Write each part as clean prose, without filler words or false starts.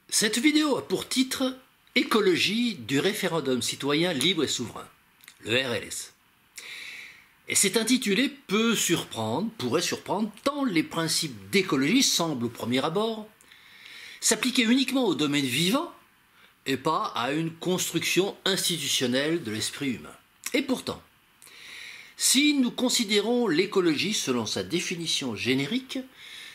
Cette vidéo a pour titre « Écologie du référendum citoyen libre et souverain », le RLS. Et c'est intitulé « Peut surprendre, pourrait surprendre, tant les principes d'écologie semblent au premier abord s'appliquer uniquement au domaine vivant et pas à une construction institutionnelle de l'esprit humain. » Et pourtant, si nous considérons l'écologie selon sa définition générique,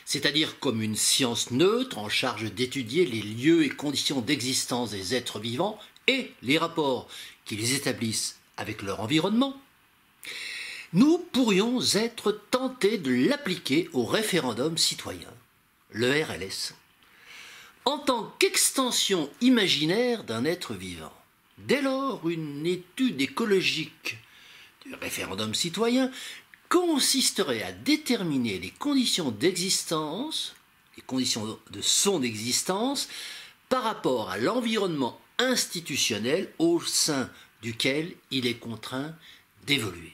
c'est-à-dire comme une science neutre en charge d'étudier les lieux et conditions d'existence des êtres vivants et les rapports qui les établissent avec leur environnement, nous pourrions être tentés de l'appliquer au référendum citoyen, le RLS, en tant qu'extension imaginaire d'un être vivant. Dès lors, une étude écologique du référendum citoyen consisterait à déterminer les conditions d'existence, les conditions de son existence, par rapport à l'environnement institutionnel au sein duquel il est contraint d'évoluer.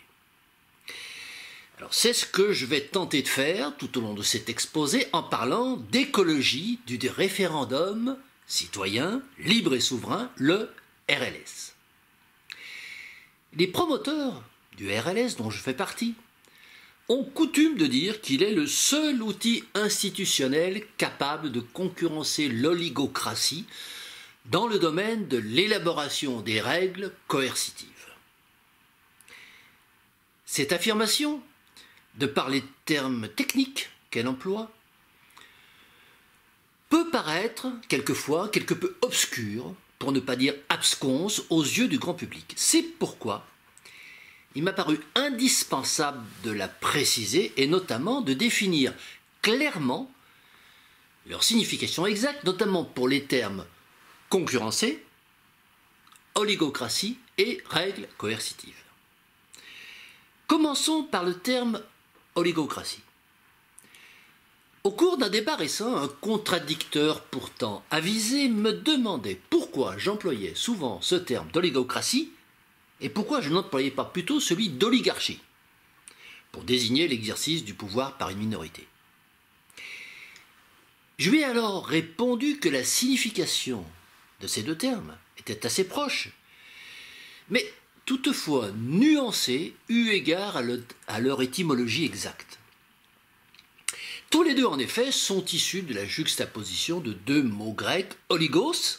Alors c'est ce que je vais tenter de faire tout au long de cet exposé en parlant d'écologie du référendum citoyen, libre et souverain, le RLS. Les promoteurs du RLS, dont je fais partie, ont coutume de dire qu'il est le seul outil institutionnel capable de concurrencer l'oligocratie dans le domaine de l'élaboration des règles coercitives. Cette affirmation, de par les termes techniques qu'elle emploie, peut paraître quelquefois quelque peu obscure, pour ne pas dire absconse, aux yeux du grand public. C'est pourquoi il m'a paru indispensable de la préciser et notamment de définir clairement leur signification exacte, notamment pour les termes concurrencés, oligocratie et règles coercitives. Commençons par le terme oligocratie. Au cours d'un débat récent, un contradicteur pourtant avisé me demandait pourquoi j'employais souvent ce terme d'oligocratie et pourquoi je n'employais pas plutôt celui d'oligarchie, pour désigner l'exercice du pouvoir par une minorité. Je lui ai alors répondu que la signification de ces deux termes était assez proche, mais toutefois nuancée eu égard à leur étymologie exacte. Tous les deux, en effet, sont issus de la juxtaposition de deux mots grecs, oligos,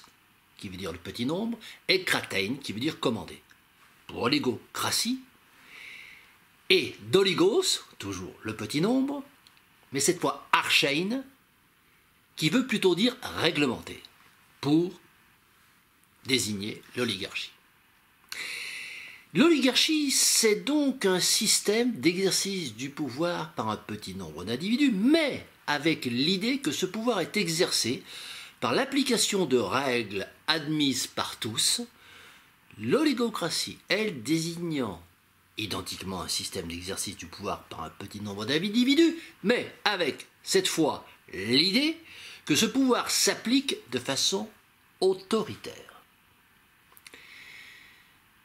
qui veut dire le petit nombre, et kratein, qui veut dire commander. Pour oligocratie, et d'oligos, toujours le petit nombre, mais cette fois archein, qui veut plutôt dire réglementer, pour désigner l'oligarchie. L'oligarchie, c'est donc un système d'exercice du pouvoir par un petit nombre d'individus, mais avec l'idée que ce pouvoir est exercé par l'application de règles admises par tous. L'oligocratie, elle, désignant identiquement un système d'exercice du pouvoir par un petit nombre d'individus, mais avec, cette fois, l'idée que ce pouvoir s'applique de façon autoritaire.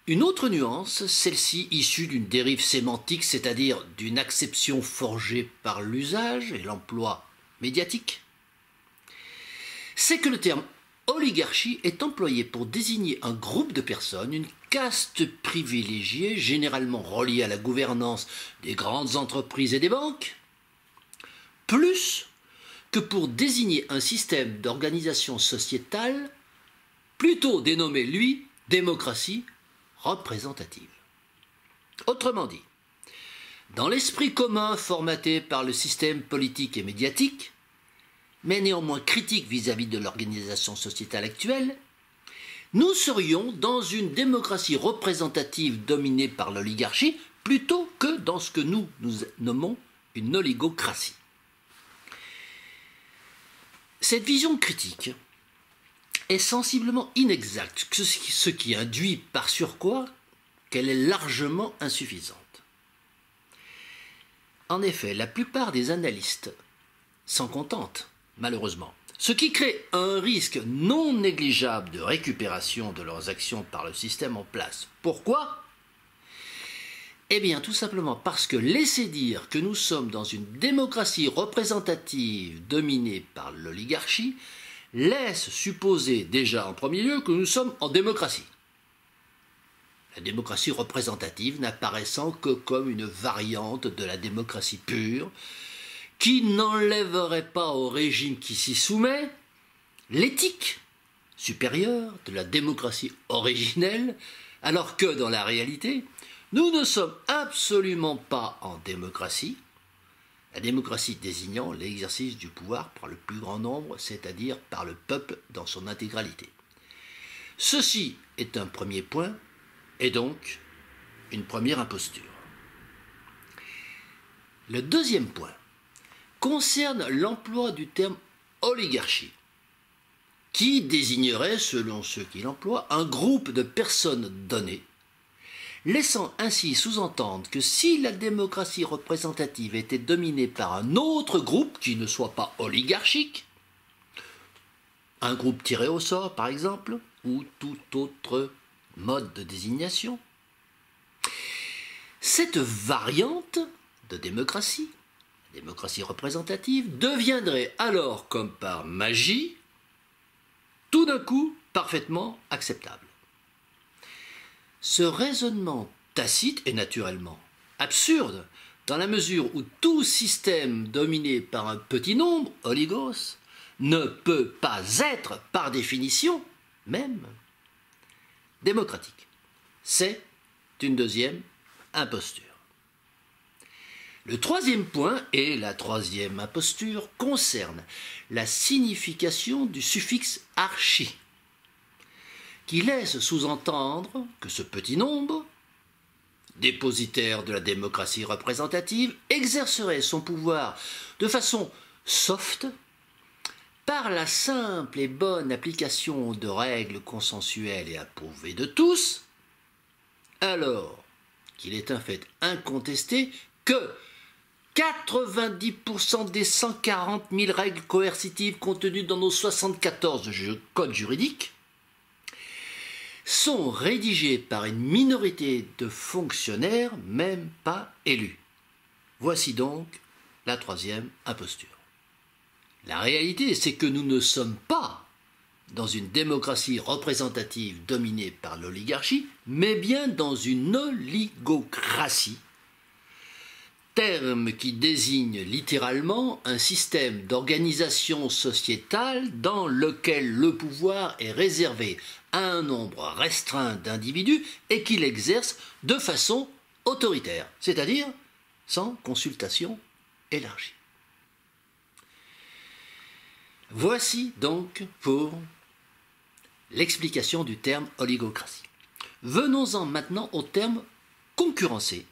Une autre nuance, celle-ci issue d'une dérive sémantique, c'est-à-dire d'une acception forgée par l'usage et l'emploi médiatique, c'est que le terme oligarchie est employé pour désigner un groupe de personnes, une caste privilégiée, généralement reliée à la gouvernance des grandes entreprises et des banques, plus que pour désigner un système d'organisation sociétale, plutôt dénommé, lui, démocratie représentative. Autrement dit, dans l'esprit commun formaté par le système politique et médiatique, mais néanmoins critique vis-à-vis de l'organisation sociétale actuelle, nous serions dans une démocratie représentative dominée par l'oligarchie plutôt que dans ce que nous nommons une oligocratie. Cette vision critique est sensiblement inexacte, ce qui induit par surcroît qu'elle est largement insuffisante. En effet, la plupart des analystes s'en contentent, malheureusement, ce qui crée un risque non négligeable de récupération de leurs actions par le système en place. Pourquoi ? Eh bien, tout simplement parce que laisser dire que nous sommes dans une démocratie représentative dominée par l'oligarchie laisse supposer déjà en premier lieu que nous sommes en démocratie. La démocratie représentative n'apparaissant que comme une variante de la démocratie pure, qui n'enlèverait pas au régime qui s'y soumet l'éthique supérieure de la démocratie originelle, alors que dans la réalité, nous ne sommes absolument pas en démocratie, la démocratie désignant l'exercice du pouvoir par le plus grand nombre, c'est-à-dire par le peuple dans son intégralité. Ceci est un premier point, et donc une première imposture. Le deuxième point concerne l'emploi du terme oligarchie, qui désignerait, selon ceux qui l'emploient, un groupe de personnes données, laissant ainsi sous-entendre que si la démocratie représentative était dominée par un autre groupe qui ne soit pas oligarchique, un groupe tiré au sort par exemple, ou tout autre mode de désignation, cette variante de démocratie, la démocratie représentative, deviendrait alors, comme par magie, tout d'un coup parfaitement acceptable. Ce raisonnement tacite est naturellement absurde, dans la mesure où tout système dominé par un petit nombre, oligos, ne peut pas être, par définition, même démocratique. C'est une deuxième imposture. Le troisième point, et la troisième imposture, concerne la signification du suffixe archi, qui laisse sous-entendre que ce petit nombre, dépositaire de la démocratie représentative, exercerait son pouvoir de façon soft, par la simple et bonne application de règles consensuelles et approuvées de tous, alors qu'il est un fait incontesté que 90% des 140 000 règles coercitives contenues dans nos 74 codes juridiques sont rédigées par une minorité de fonctionnaires même pas élus. Voici donc la troisième imposture. La réalité, c'est que nous ne sommes pas dans une démocratie représentative dominée par l'oligarchie, mais bien dans une oligocratie, terme qui désigne littéralement un système d'organisation sociétale dans lequel le pouvoir est réservé à un nombre restreint d'individus et qu'il exerce de façon autoritaire, c'est-à-dire sans consultation élargie. Voici donc pour l'explication du terme oligocratie. Venons-en maintenant au terme concurrencé,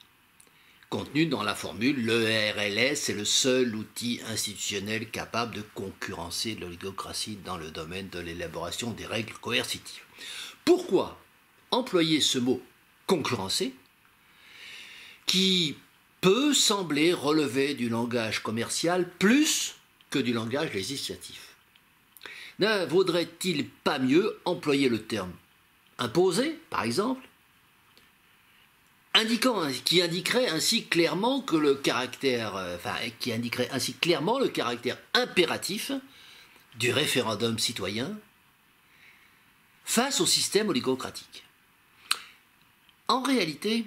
contenu dans la formule le RLS est le seul outil institutionnel capable de concurrencer l'oligocratie dans le domaine de l'élaboration des règles coercitives. Pourquoi employer ce mot concurrencer qui peut sembler relever du langage commercial plus que du langage législatif? Ne vaudrait-il pas mieux employer le terme imposé, par exemple, qui indiquerait ainsi clairement le caractère impératif du référendum citoyen face au système oligocratique. En réalité,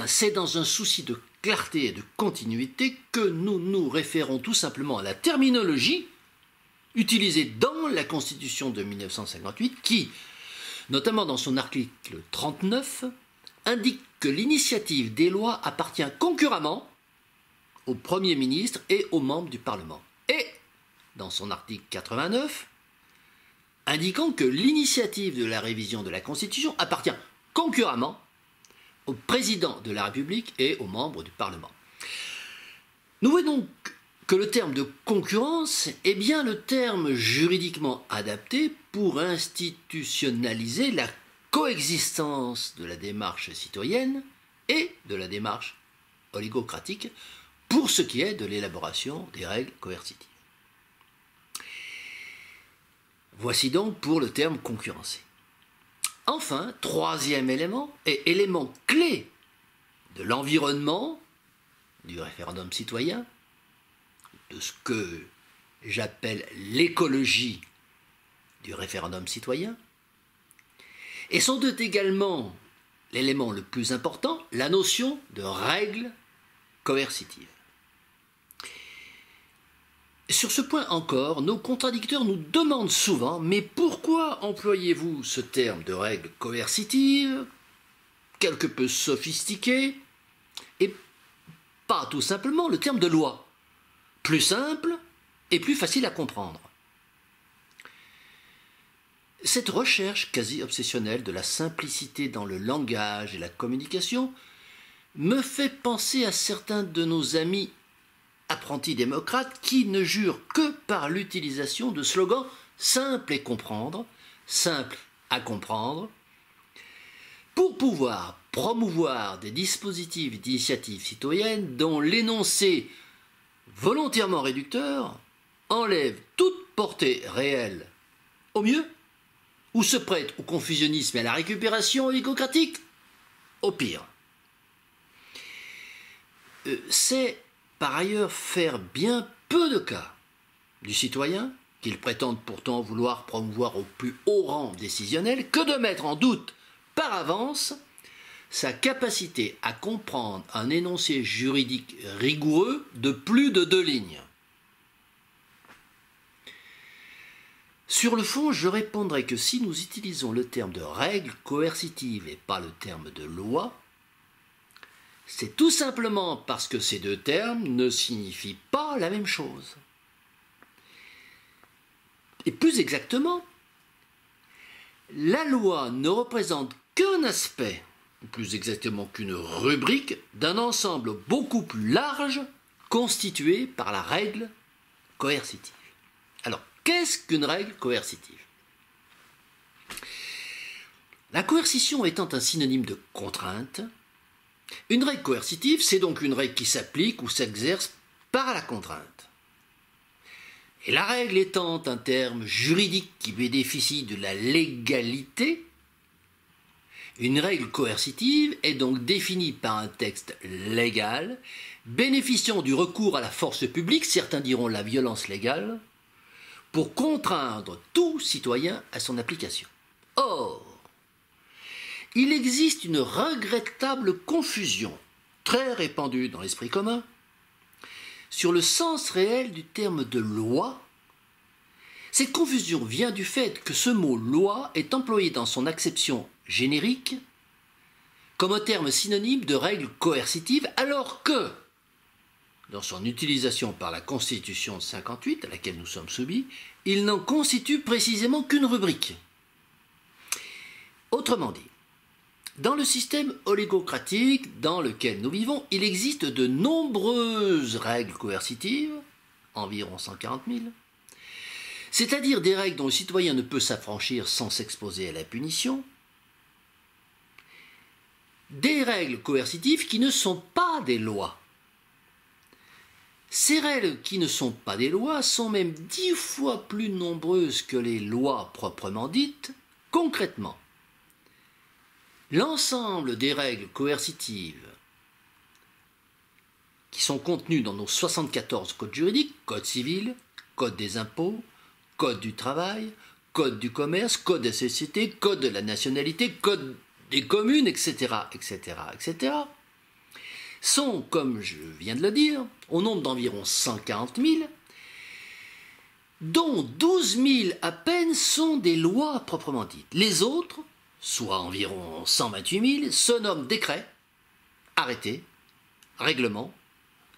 c'est dans un souci de clarté et de continuité que nous nous référons tout simplement à la terminologie utilisée dans la Constitution de 1958 qui, notamment dans son article 39, indique que l'initiative des lois appartient concurremment au Premier ministre et aux membres du Parlement. Et, dans son article 89, indiquant que l'initiative de la révision de la Constitution appartient concurremment au président de la République et aux membres du Parlement. Nous voyons donc que le terme de concurrence est bien le terme juridiquement adapté pour institutionnaliser la coexistence de la démarche citoyenne et de la démarche oligocratique pour ce qui est de l'élaboration des règles coercitives. Voici donc pour le terme concurrencer. Enfin, troisième élément, et élément clé de l'environnement du référendum citoyen, de ce que j'appelle l'écologie du référendum citoyen, et sans doute également l'élément le plus important, la notion de règle coercitive. Sur ce point encore, nos contradicteurs nous demandent souvent « Mais pourquoi employez-vous ce terme de règle coercitive, quelque peu sophistiqué, et pas tout simplement le terme de loi, plus simple et plus facile à comprendre ?» Cette recherche quasi obsessionnelle de la simplicité dans le langage et la communication me fait penser à certains de nos amis apprentis démocrates qui ne jurent que par l'utilisation de slogans simples à comprendre, pour pouvoir promouvoir des dispositifs d'initiative citoyenne dont l'énoncé volontairement réducteur enlève toute portée réelle au mieux, ou se prête au confusionnisme et à la récupération oligocratique au pire. C'est par ailleurs faire bien peu de cas du citoyen, qu'ils prétendent pourtant vouloir promouvoir au plus haut rang décisionnel, que de mettre en doute par avance sa capacité à comprendre un énoncé juridique rigoureux de plus de 2 lignes. Sur le fond, je répondrai que si nous utilisons le terme de règle coercitive et pas le terme de loi, c'est tout simplement parce que ces 2 termes ne signifient pas la même chose. Et plus exactement, la loi ne représente qu'un aspect, ou plus exactement qu'une rubrique, d'un ensemble beaucoup plus large constitué par la règle coercitive. Alors, qu'est-ce qu'une règle coercitive? La coercition étant un synonyme de contrainte, une règle coercitive, c'est donc une règle qui s'applique ou s'exerce par la contrainte. Et la règle étant un terme juridique qui bénéficie de la légalité, une règle coercitive est donc définie par un texte légal, bénéficiant du recours à la force publique, certains diront la violence légale, pour contraindre tout citoyen à son application. Or, il existe une regrettable confusion, très répandue dans l'esprit commun, sur le sens réel du terme de loi. Cette confusion vient du fait que ce mot loi est employé dans son acception générique comme un terme synonyme de règle coercitive, alors que, dans son utilisation par la Constitution de 1958, à laquelle nous sommes soumis, il n'en constitue précisément qu'une rubrique. Autrement dit, dans le système oligocratique dans lequel nous vivons, il existe de nombreuses règles coercitives, environ 140 000, c'est-à-dire des règles dont le citoyen ne peut s'affranchir sans s'exposer à la punition, des règles coercitives qui ne sont pas des lois. Ces règles qui ne sont pas des lois sont même 10 fois plus nombreuses que les lois proprement dites. Concrètement, l'ensemble des règles coercitives qui sont contenues dans nos 74 codes juridiques, code civil, code des impôts, code du travail, code du commerce, code des sociétés, code de la nationalité, code des communes, etc., sont, comme je viens de le dire, au nombre d'environ 140 000, dont 12 000 à peine sont des lois proprement dites. Les autres, soit environ 128 000, se nomment décrets, arrêtés, règlements,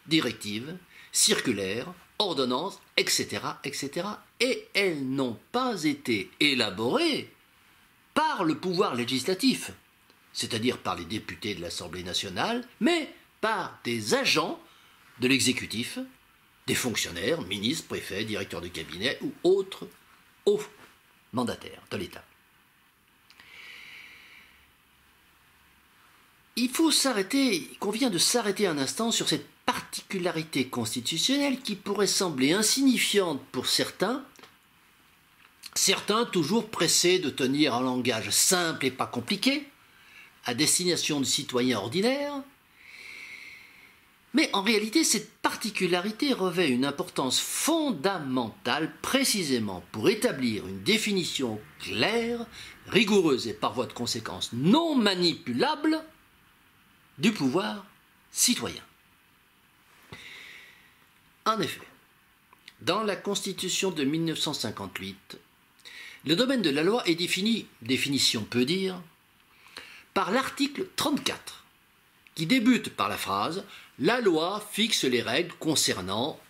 directives, circulaires, ordonnances, etc., et elles n'ont pas été élaborées par le pouvoir législatif, c'est-à-dire par les députés de l'Assemblée nationale, mais par des agents de l'exécutif, des fonctionnaires, ministres, préfets, directeurs de cabinet ou autres hauts mandataires de l'État. Il convient de s'arrêter un instant sur cette particularité constitutionnelle qui pourrait sembler insignifiante pour certains toujours pressés de tenir un langage simple et pas compliqué, à destination de citoyens ordinaires. Mais en réalité, cette particularité particularité revêt une importance fondamentale précisément pour établir une définition claire, rigoureuse et par voie de conséquence non manipulable du pouvoir citoyen. En effet, dans la Constitution de 1958, le domaine de la loi est défini, définition peut dire, par l'article 34, qui débute par la phrase « La loi fixe les règles concernant »,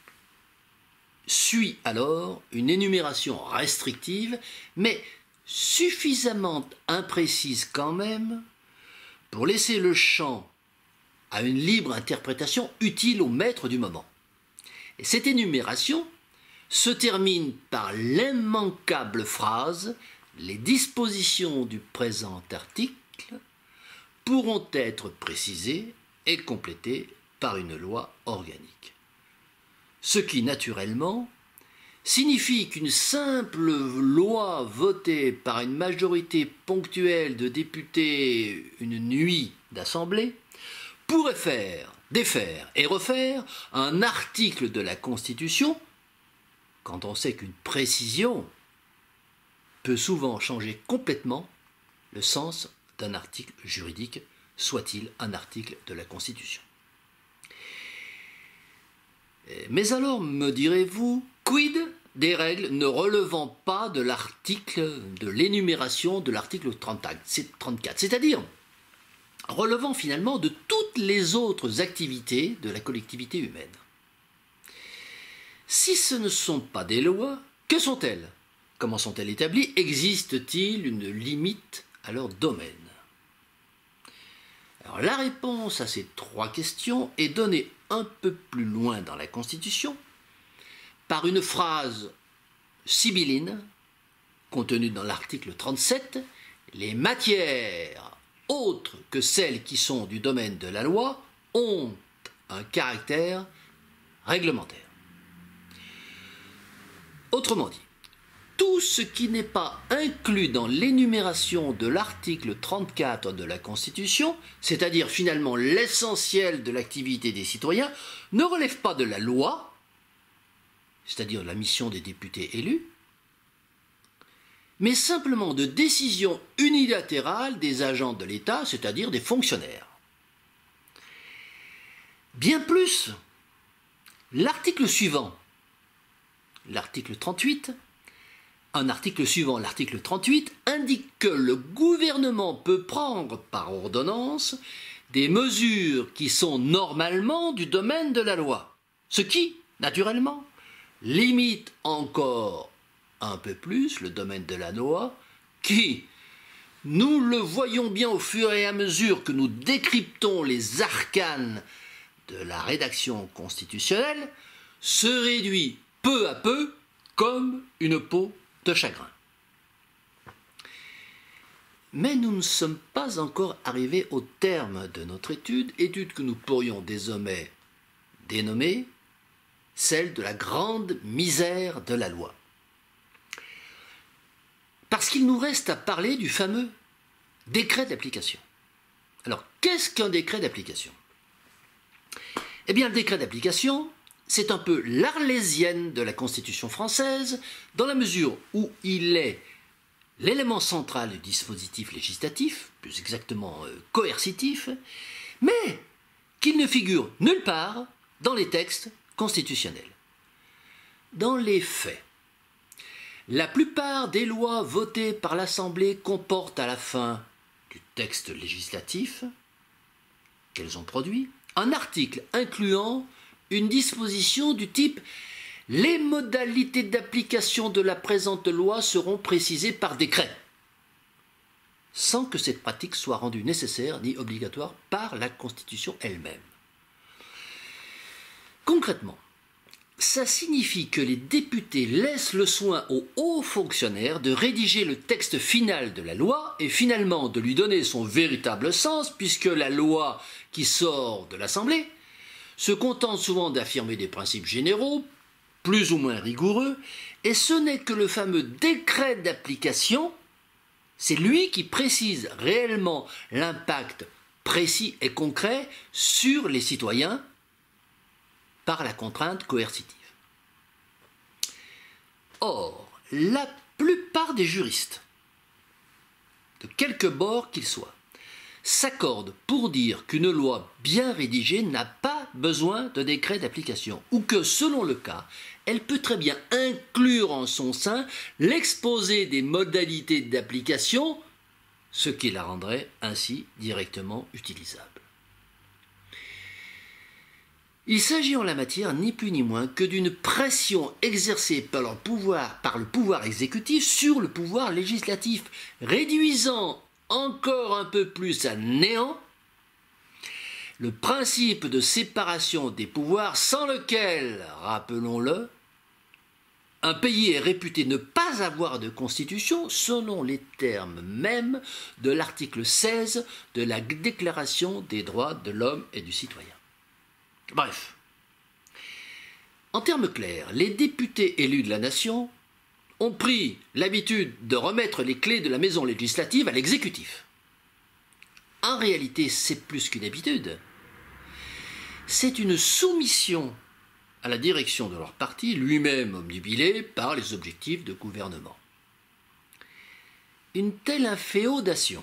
suit alors une énumération restrictive, mais suffisamment imprécise quand même pour laisser le champ à une libre interprétation utile au maître du moment. Et cette énumération se termine par l'immanquable phrase « Les dispositions du présent article pourront être précisées et complétées par une loi organique ». Ce qui, naturellement, signifie qu'une simple loi votée par une majorité ponctuelle de députés une nuit d'assemblée pourrait faire, défaire et refaire un article de la Constitution, quand on sait qu'une précision peut souvent changer complètement le sens d'un article juridique, soit-il un article de la Constitution. Mais alors, me direz-vous, quid des règles ne relevant pas de l'article, de l'énumération de l'article 34, c'est-à-dire relevant finalement de toutes les autres activités de la collectivité humaine. Si ce ne sont pas des lois, que sont-elles? Comment sont-elles établies? Existe-t-il une limite à leur domaine? Alors, la réponse à ces trois questions est donnée un peu plus loin dans la Constitution par une phrase sibylline contenue dans l'article 37, « Les matières autres que celles qui sont du domaine de la loi ont un caractère réglementaire ». Autrement dit, tout ce qui n'est pas inclus dans l'énumération de l'article 34 de la Constitution, c'est-à-dire finalement l'essentiel de l'activité des citoyens, ne relève pas de la loi, c'est-à-dire la mission des députés élus, mais simplement de décisions unilatérales des agents de l'État, c'est-à-dire des fonctionnaires. Bien plus, l'article suivant, l'article 38, un article suivant l'article 38 indique que le gouvernement peut prendre par ordonnance des mesures qui sont normalement du domaine de la loi, ce qui, naturellement, limite encore un peu plus le domaine de la loi qui, nous le voyons bien au fur et à mesure que nous décryptons les arcanes de la rédaction constitutionnelle, se réduit peu à peu comme une peau de chagrin. Mais nous ne sommes pas encore arrivés au terme de notre étude que nous pourrions désormais dénommer celle de la grande misère de la loi. Parce qu'il nous reste à parler du fameux décret d'application. Alors, qu'est-ce qu'un décret d'application? Eh bien, le décret d'application, c'est un peu l'Arlésienne de la Constitution française, dans la mesure où il est l'élément central du dispositif législatif, plus exactement coercitif, mais qu'il ne figure nulle part dans les textes constitutionnels. Dans les faits, la plupart des lois votées par l'Assemblée comportent à la fin du texte législatif qu'elles ont produit un article incluant une disposition du type « Les modalités d'application de la présente loi seront précisées par décret », sans que cette pratique soit rendue nécessaire ni obligatoire par la Constitution elle-même. Concrètement, ça signifie que les députés laissent le soin aux hauts fonctionnaires de rédiger le texte final de la loi et finalement de lui donner son véritable sens, puisque la loi qui sort de l'Assemblée se contente souvent d'affirmer des principes généraux, plus ou moins rigoureux, et ce n'est que le fameux décret d'application, c'est lui qui précise réellement l'impact précis et concret sur les citoyens par la contrainte coercitive. Or, la plupart des juristes, de quelque bord qu'ils soient, s'accordent pour dire qu'une loi bien rédigée n'a pas besoin de décret d'application, ou que, selon le cas, elle peut très bien inclure en son sein l'exposé des modalités d'application, ce qui la rendrait ainsi directement utilisable. Il s'agit en la matière ni plus ni moins que d'une pression exercée par le pouvoir exécutif sur le pouvoir législatif, réduisant encore un peu plus à néant le principe de séparation des pouvoirs sans lequel, rappelons-le, un pays est réputé ne pas avoir de constitution selon les termes mêmes de l'article 16 de la Déclaration des droits de l'homme et du citoyen. Bref, en termes clairs, les députés élus de la nation ont pris l'habitude de remettre les clés de la maison législative à l'exécutif. En réalité, c'est plus qu'une habitude. C'est une soumission à la direction de leur parti, lui-même obnubilé par les objectifs de gouvernement. Une telle inféodation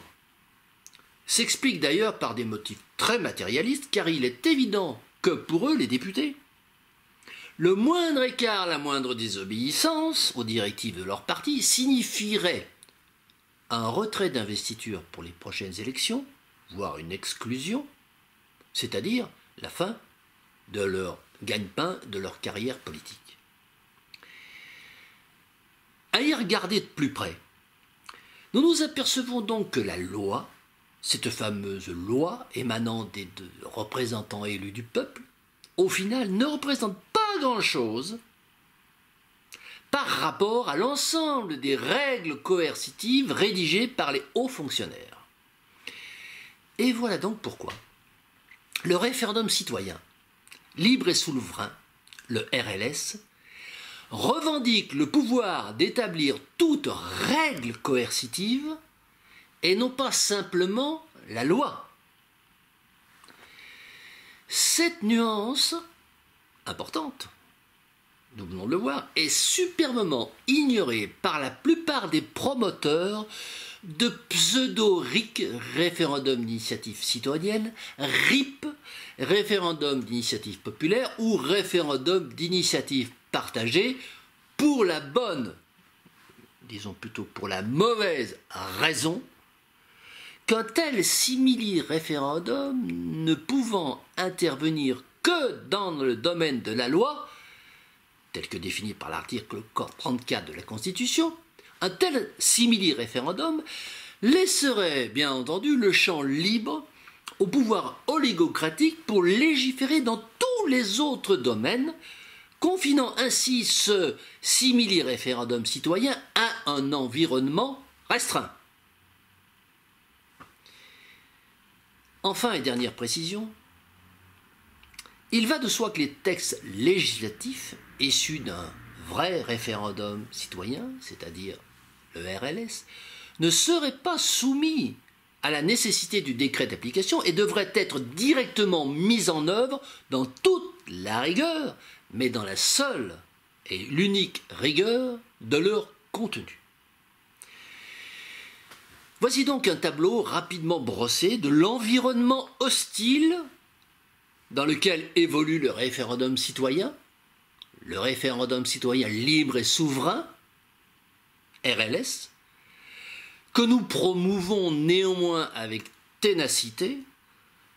s'explique d'ailleurs par des motifs très matérialistes, car il est évident que pour eux, les députés, le moindre écart, la moindre désobéissance aux directives de leur parti signifierait un retrait d'investiture pour les prochaines élections, voire une exclusion, c'est-à-dire la fin de leur gagne-pain, de leur carrière politique. À y regarder de plus près, nous nous apercevons donc que la loi, cette fameuse loi émanant des représentants élus du peuple, au final ne représente pas grand-chose par rapport à l'ensemble des règles coercitives rédigées par les hauts fonctionnaires. Et voilà donc pourquoi le référendum citoyen, libre et souverain, le RLS, revendique le pouvoir d'établir toute règle coercitive et non pas simplement la loi. Cette nuance importante, nous venons de le voir, est superbement ignorée par la plupart des promoteurs de pseudo-RIC, référendum d'initiative citoyenne, RIP, référendum d'initiative populaire ou référendum d'initiative partagée, pour la bonne, disons plutôt pour la mauvaise raison, qu'un tel simili-référendum ne pouvant intervenir que dans le domaine de la loi, tel que défini par l'article 34 de la Constitution, un tel simili-référendum laisserait bien entendu le champ libre au pouvoir oligocratique pour légiférer dans tous les autres domaines, confinant ainsi ce simili-référendum citoyen à un environnement restreint. Enfin, et dernière précision, il va de soi que les textes législatifs issus d'un vrai référendum citoyen, c'est-à-dire le RLS, ne seraient pas soumis à la nécessité du décret d'application et devraient être directement mis en œuvre dans toute la rigueur, mais dans la seule et l'unique rigueur de leur contenu. Voici donc un tableau rapidement brossé de l'environnement hostile dans lequel évolue le référendum citoyen libre et souverain, RLS, que nous promouvons néanmoins avec ténacité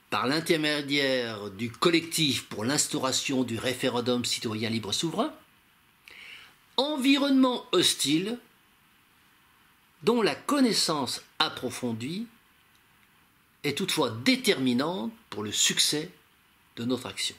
par l'intermédiaire du collectif pour l'instauration du référendum citoyen libre et souverain, environnement hostile dont la connaissance approfondie est toutefois déterminante pour le succès de notre action.